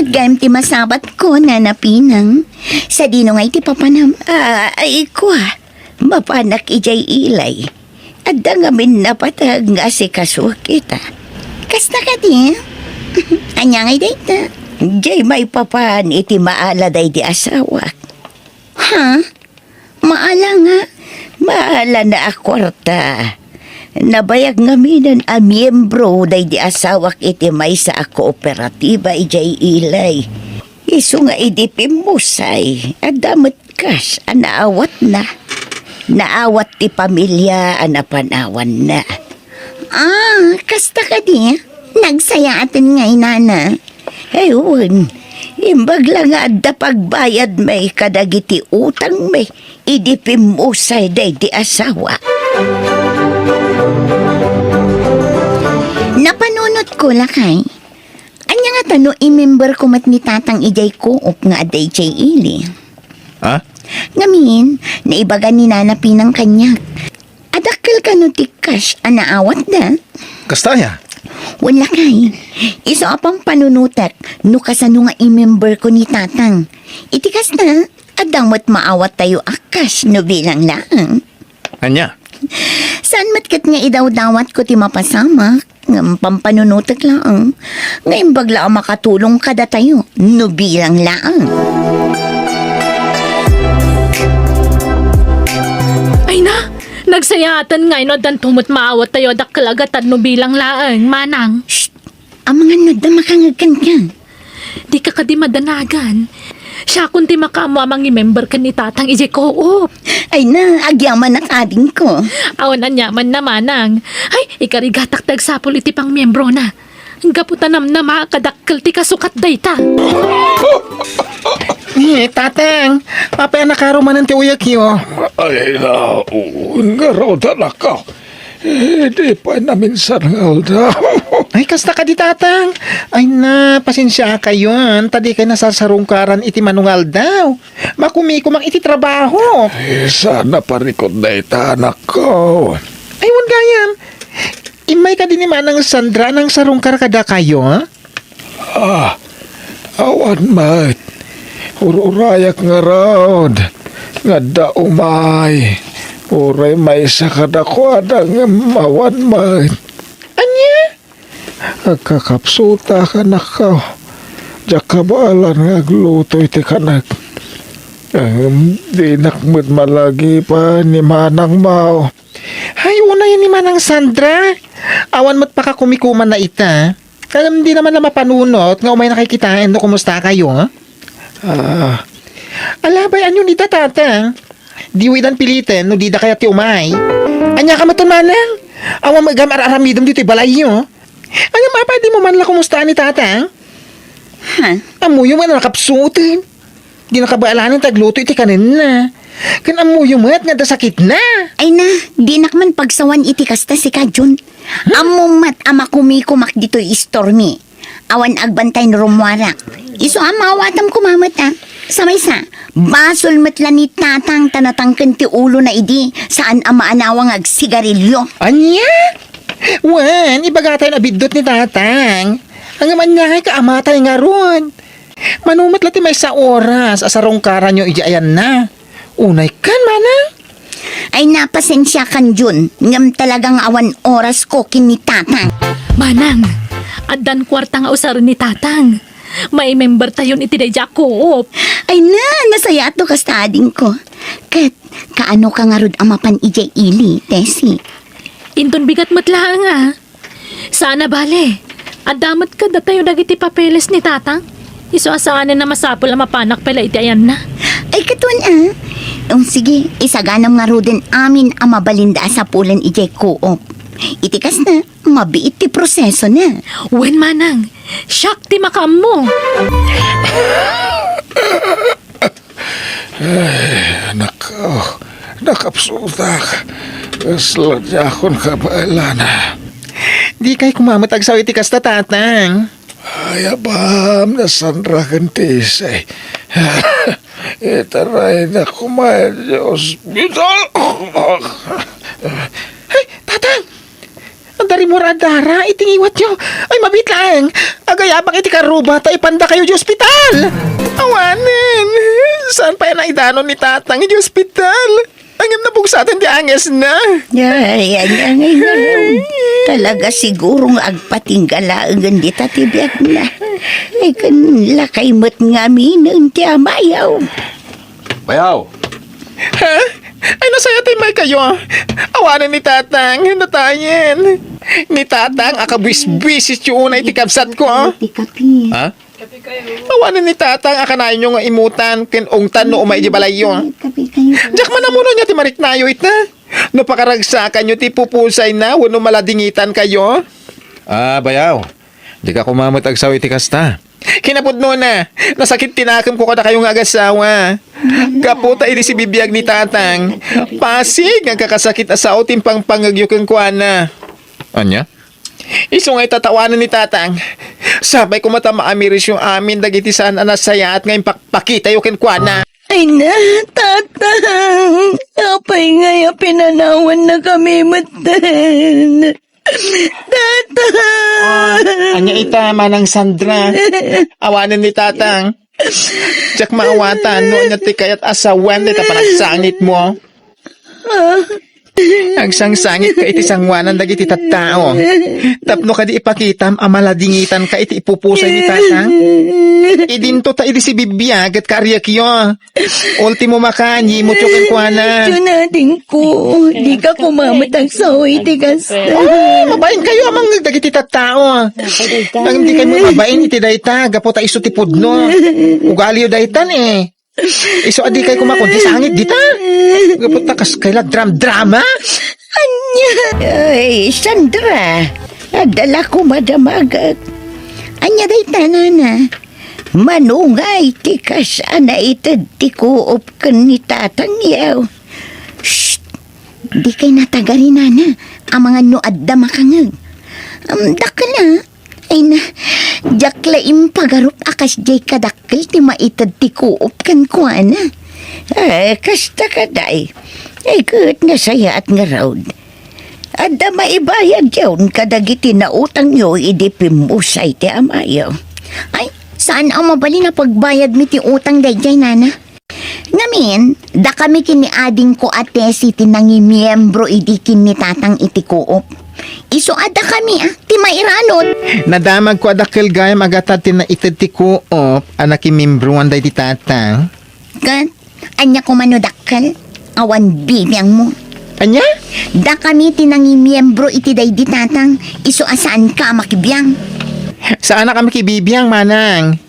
Gayam ti masabat ko na napinang. Sa dino nga iti papanam. Ay ko mapanak ijay ilay. Adda nga min napatag nga si kaswa kita. Kasta ka di? Anya nga dayta. Jay may papan iti maala day di asawa. Ha? Maala nga. Maala na akwarta. Nabayag nga minan a miyembro day di asawak iti may sa kooperatiba ijay ilay. Isu nga idipimusay. Adamot kas anaawat na. Naawat ti pamilya anapanawan na. Kasta ka di? Nagsaya atin nga inana. Ewan, imbag lang nga adda pagbayad may kadagiti utang may idipimusay day di asawa. Napanunot ko lakay. Anya nga tano i-member ko mat ni tatang ijay ko nga aday jay ili. Ha? Ngamin, naibagan ni nanapi ng kanyak. Adakil ka no tikas, anaawat na. Kastaya? Wala kay. Iso apang panunutak, no kasano nga i-member ko ni tatang. Itikas na, adamot maawat tayo akas, no bilang lang. Anya? Saan matkat nga idaw-dawat ko ti mapasama? Ng pampanunutak lang. Ngayon bagla makatulong kada tayo, no bilang lang. Ay na! Nagsayatan nga ino dan tumot maawat tayo dakalagatan no bilang laang, manang. Shh! Ang mga nada makangagan ka. Di ka kadi madanagan. Siya kung ti makamamang i-member ka ni tatang ije ko. Ay na, agyaman ang ading ko. Awan anyaman na manang. Ay, ikarigatak tagsapol iti pang miyembro na. Gaputanam na makakadakkel ti kasukat dayta. Tatang, papaya nakarumanan ti uyak yo. Ay na, nga raw ka. Di pa namin sangal daw. Ay, kasta ka di tatang. Ay na, pasensya kayo. Tadi kayo nasasarungkaran iti manungal daw. Makumikumang iti trabaho. Sana parikod na ita, anak ko. Ay, wan gayam. Imay ka din ni Manang Sandra ng sarungkar kada kayo, ha? Awan mat. Ururayak nga raw. Nga daumay. Uray may sakadakwada nga mawan mat. Anya? Kakapsuta ka na ka. Diyak ka baalan nga agluto iti kanak. Di nakmud malagi pa ni Manang Mao. Ay, una yun ni Manang Sandra. Awan mo't pakakumikuman na ita. Kaya hindi naman na mapanunot nga umay nakikitaan no kumusta kayo, ha? Alabay, anyo nita tata? Diwidan pilitin no di da kaya ti umay. Anya ka maton manang? Awan magamar-aramidom dito balay nyo. Anya mapa di mo man la kumusta ni tata? Ha? Amuyo man nakapsutin. Di nakabaalan tagluto iti kanin na. Kan amuyo mo at nga da sakit na. Ay na, di nakman pagsawan iti kasta si Kajun. Amumat ama kumikumak dito istormi. Awan agbantay no rumwarak. Iso amawatam kumamat Samay sa, basol matla ni tatang tanatangkan ti ulo na idi saan ama anawang agsigarilyo. Anya? Wan, ibagatay na bidot ni tatang. Ang aman niya ay kaamatay nga ron. Manumat lati may sa oras, asarongkaran nyo iyayan na. Unay kan, manang? Ay napasensya kan Jun, ngam talagang awan oras ko kini tatang. Manang, adan kwarta nga usaron ni tatang. May member tayo iti dayja ko. Ay na, nasaya to kastading ko. Kat, kaano ka nga rod amapan ijay ili, Tessie? Inton bigat matlaang Sana bale. Adamat ka da tayo dagiti papeles ni tatang. Iso asaanan na masapol ang mapanak pala iti ayan na. Ay katuan sige, isaganam nga rodin amin ang mabalinda sa pulan ijay koop. Itikas na, mabiit ti proseso na. Wen manang, siyak ti makam mo. Anak ko, nakapsuta ka. Sladya akong kabailan. Di kay kumamatag sa iti kasta tatang. Ay, abam, nasandra kan tisay. Itaray na kumain sa ospital. Ay, tatang! Ang dari mo radara, itingiwat yo. Ay, mabitlang. Agayabang iti karuba, ta ipanda kayo di ospital. Awanin. Saan pa yan ang idanon ni tatang di ospital? Angin na bugsatan di anges na. Yan ngayon. Talaga sigurong agpatinggalaangan di tatibiyag na. Ay, kan lakay mo't nga minun ti amayaw. Bayaw. Ha? Ay, nasaya tayo may kayo. Awanan ni tatang, natayin. Ni tatang, akabwis-bwisis yung unay tikabsat ko. Ti kapi. Ha? Awanan ni tatang, akanayon yung imutan, kinungtan no umay di balayo. Kapi kayo. Diyak manamuno niya ti mariknayo ita. No pakaragsakan nyo ti pupusay na, wano maladingitan kayo. Bayaw. Di ka kumamot agsaw iti kasta. Kinapudno na, nasakit tinakam ko kada kayong agasawa. Kaputa ini si bibiyag ni tatang. Pasig ang kakasakit asaw timpang pangagyukin ko na. Anya? Iso nga'y tatawanan ni tatang. Sabay ko mata maamiris yung amin dagiti saan anasaya at ngayon pakita yung ko na. Ay na, tatang. Apay ngaya pinanawan na kami matan. Tatang. Anya ita manang Sandra. Awanan ni tatang. Diyak maawatan no anya ti kayat asawan ita panagsangit mo. Ang sangsangit ka iti sangwanan dagiti tattao. Tapno ka di ipakitam amaladingitan ka iti ipupusay ni tatang. Idinto ta iti si bibiyag at karyak yo. Ultimo makanyi mo tsukin ko na. Diyo natin ko. Di ka kumamatang sa iti kasta. Mabain kayo amang dagiti tattao. Nang di kayo mabain iti dayta. Gapo ta iso ti pudno. Ugali yo daytan eh. Iso adi kay kumakundi sangit dita. Gapo ta kas kailag drama. Anya. Ay, Sandra. Adala ko madamagag. Anya day tanana. Manungay ti kasana itad ti kuop kan ni tatang yaw. Shh! Di kay natagari nana. Ang mga nuad da makangag. Dakala. Ay na, jakla impagarup akas jay kadakkel ti maitad ti kuop kan kuana. Kasta kaday. Ay gut nga saya at nga raud. Adda maibayad yawn kadagiti na utang nyo idipimusay ti amayaw. Ay, saan ang mabali na pagbayad mi ti utang dayjay nana? Ngamin, da kami kiniading ko ate si tinangi miyembro idi kini tatang iti kuop. Iso ada kami ti mairanot. Nadamag ko adakkel gayam agatad ti na itad ti kuop anak imimbruan day ti tatang. Kan, anya ko manudakkel. Awan bibiyang mo. Anya? Da kami tinangi miyembro iti day di tatang. Iso asaan ka makibiyang. Saan na kami kibibiyang manang?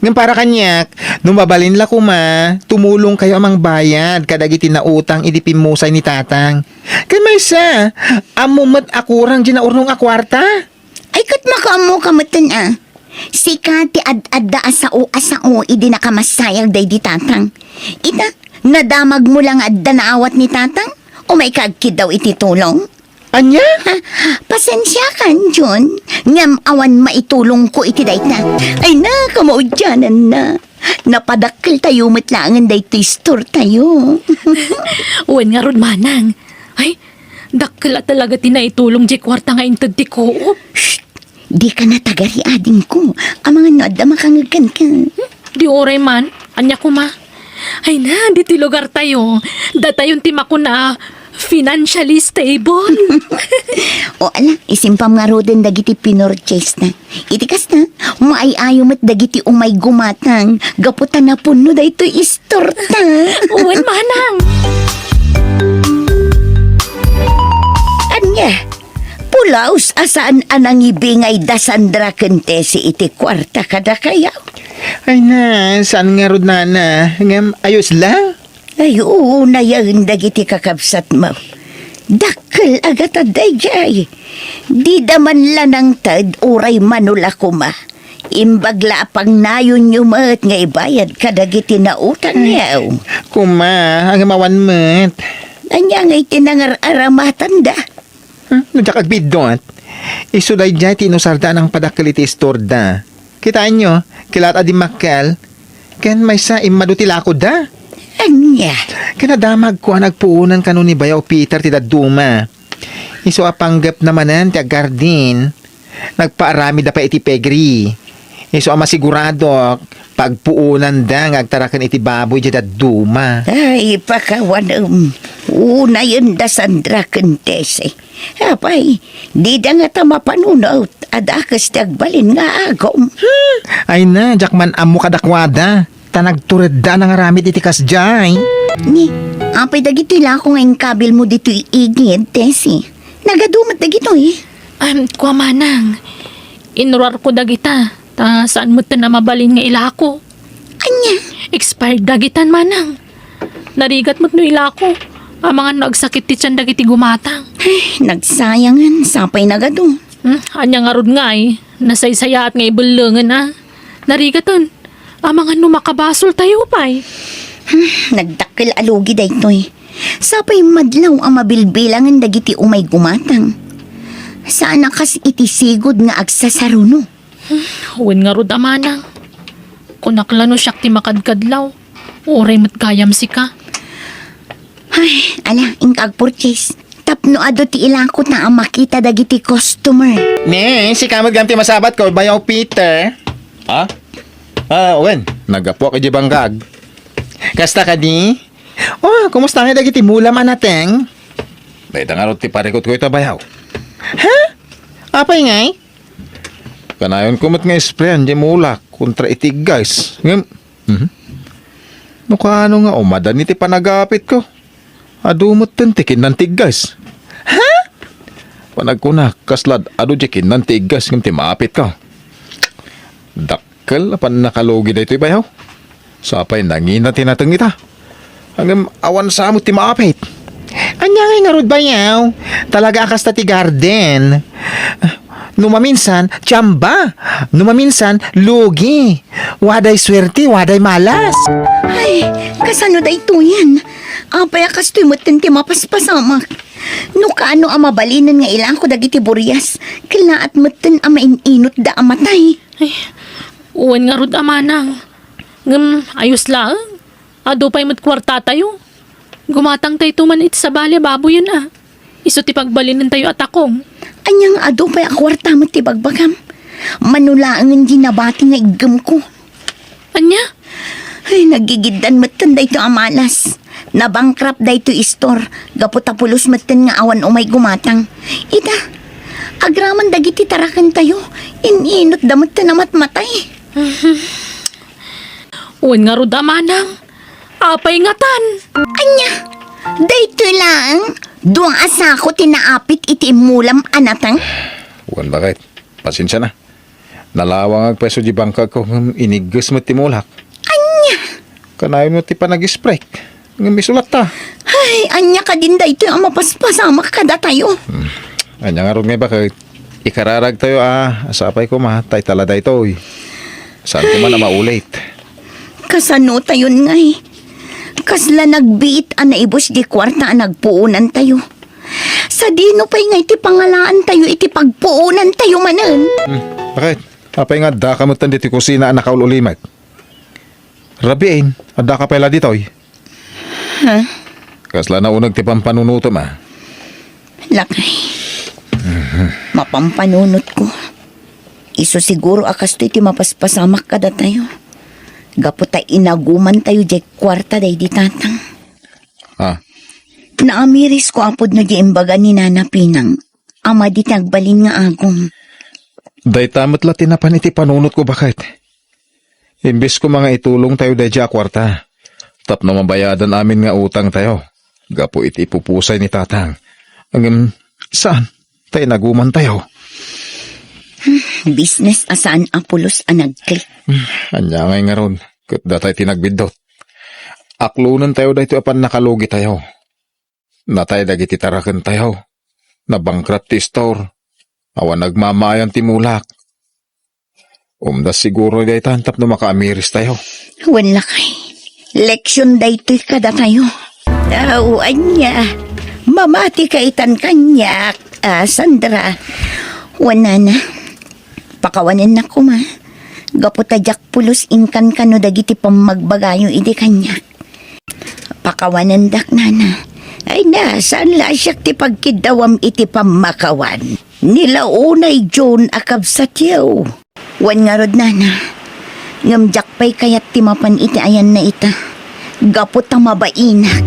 Ngam para kanyak, numabalin la kuma, tumulong kayo amang bayad kadagiti na utang idipimusay ni tatang. Kay may sa, amumat akurang ginaurnong akwarta. Ay kat makamu kamatan Sika ti ad-adda asao idi nakamasayag day di tatang. Ita, nadamag mo lang adda na awat ni tatang? O may kagkid daw iti tulong? Anya? Pasensya kan, John. Ngam awan maitulong ko iti dayta. Ay na, kamaudyanan na. Napadakkel tayo matlangan dayto store tayo. Uwan nga ron manang. Ay, dakla talaga tinaitulong di kwarta nga intad ti kuop. Di ka natagari ading ko. Ang mga nada makangagan ka. Di oray man, anya ko ma. Ay na, di ti lugar tayo. Datayon ti makuna financially stable. O ala, isimpam nga ro din dagiti pinorchase na. Itikas na, maayayo mat dagiti umay gumatang. Gaputan na puno dayto istorta. Uwan manang. Anya, pulaos asaan anang ibingay da Sandra kente si iti kwarta kada kayaw. Ay na, saan nga rod na? Ngam, ayos lang? Ay, oo, nayan dagiti kakabsat mo. Dakkel agat adayjay. Di daman lanang tad uray manula kuma. Imbagla pang nayon yumat nga ibayad kadagiti na utang yaw. Kuma, ang mawan mat. Anya nga'y tinangar-aramatan da. Nadyak agbidot. Isuday dyan tinusarda ng padakaliti istorda. Kitaan nyo, kilat adi makkel. Ken may sa imadutilako da. Anya, Kanadamag ko ang nagpuunan kanu ni Bayaw Peter ti daduma. Iso apanggap namanan ti agardin. Nagpaarami da pa iti pegri. Iso masigurado pagpuunan da ngagtarakan iti baboy jada duma. Ay, pakawan, una yun da Sandra Kentese. Apay, di da nga ta mapanunot, adakas tagbalin nga agom. Ay na, jakman amo kadakwada. Tanagtured da nang aramid iti kasjay. Ni, apay dagito ila ko ngayong kabil mo dito iigid, Tessie. Nagadumat dagito eh. Kuwa manang, inurar ko dagita, ta saan mo na mabalin nga ilako. Anya, Expired dagitan manang. Narigat mo't no ilako, ang mga nagsakit ti tiyan dagiti gumatang. nagsayangan, sapay nagado. Anya nga rod nga nasaysaya at nga ibulungan na. Narigaton, ang mga numakabasol tayo pa'y. Nagdakkel alugi daytoy. Sapay madlaw ang mabilbilangan dagiti umay gumatang. Saan kas iti sigod nga agsasaruno? Huwin nga rod amanang. Kunaklano siyak ti makadkadlaw. Uray matgayam si ka. Ay, ala, ingkag purchase. Tapno ado ti ilakot na ang makita dagiti customer. Ne, si kamag ganti masabat ko, bayaw Peter. Ha? Owen, nagapo ka di banggag. Kasta ka di? Oh, kumusta nga dagiti mulam anateng? Dahil nga ron ti parikot ko ito bayaw. Apay ngay? Kanayon kumot nga sprayan di mulak kontra itig guys. Ngam, ano nga umadan iti panagapit ko. Adumot tentikin ng tig guys. Panagkunak, kaslad, ado jikin ng tig guys ngam ti maapit ka. Dakkel, pan nakalogi da ito'y bayaw. Sapay nangina tinatang ita. Hanggang awan sa amot ti maapit. Anya ngay nga rod bayaw? Talaga akas ta ti garden. Numaminsan, tiyamba. Numaminsan, lugi. Waday swerte, waday malas. Ay, kasano da ito yan? Apay akas to'y mutin ti mapaspasamak. No kaano ang mabalinan nga ilang ko dagiti buryas. Kilaat mutin ang maininot da amatay. Uwan nga rod amanang. Ayos lang. Ado pa'y matkwarta tayo. Gumatang tayo tuman iti sa bali baboy yun Iso ti pagbalinan tayo at akong. Anyang ado pa'y akwarta mo ti bagbagam. Manulaangan di nabati nga igam ko. Anya? Ay, nagigidan matan da ito amalas. Nabangkrap da ito istor. Gaputapulos matan nga awan umay gumatang. Ita, agraman dagiti tarakan tayo. Ininot da matan na matmatay. Uwan nga rod amanang. Apay nga tan. Anya, dayto lang. Duang asa ko tinaapit iti mulam anatang. Uwan bakit? Pasensya na. Nalawang agpeso di bangkag ko ngam inigas mo ti mulak. Anya, Kanayon mo ti panag-sprek. Ngam misulat ta. ay, anya ka din dayto ang mapaspasama kada tayo. Anya nga ron nga bakit? Ikararag tayo asapay ko tay talada ito Saan ko man na maulit? Kasano tayo nga eh. Kasla nagbiit ang naibos di kwarta ang nagpuunan tayo. Sa dino pa'y nga iti pangalaan tayo iti pagpuunan tayo manan. Bakit? Apay nga da kamutan dito kusina ang nakaulimat. Rabiin, ada ka pala dito Ha? Kasla na unag ti pampanunuto Lakay. Mapampanunot ko. Iso siguro akas to iti mapaspasamak kada tayo. Gapota inaguman tayo di kwarta day di tatang. Naamiris ko apod no di imbaga ni Nana Pinang. Ama di tagbalin nga agom. Day tamat la tinapan iti panunot ko bakit? Imbis ko mga itulong tayo day di kwarta. Tapno mabayadan amin nga utang tayo. Gapo iti pupusay ni tatang. Saan? Tayo naguman tayo. Business asaan apulos ang nagklik. Anya ngay nga ron. Kat datay tinagbidot. Aklunan tayo dahito apan nakalugi tayo. Natay dagiti tarakan tayo. Nabangkrap ti store. Awan nagmamayan ti mulak. Umdas siguro dahi tantap na makaamiris tayo. Wala kay. Leksyon daytoy kada tayo. Anya. Mamati kaitan kanyak. Sandra. Wana na. Pakawanan na ko ma. Gaputadyak pulos inkan kano dagiti pamagbagayo iti kanyak. Pakawanan dak nana. Ay nasaan la siya ti pagkidawam iti pamakawan. Nilaunay John akab sa tiyaw. Wan nga rod nana. Ngamjak pa'y kayat ti mapan iti ayan na ita. Gapot ang mabainak.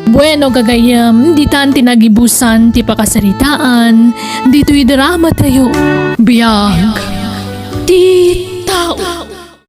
Bueno gagayam, di tan tinagibusan ti pakasaritaan, dito'y drama tayo. Biyag, ti tao.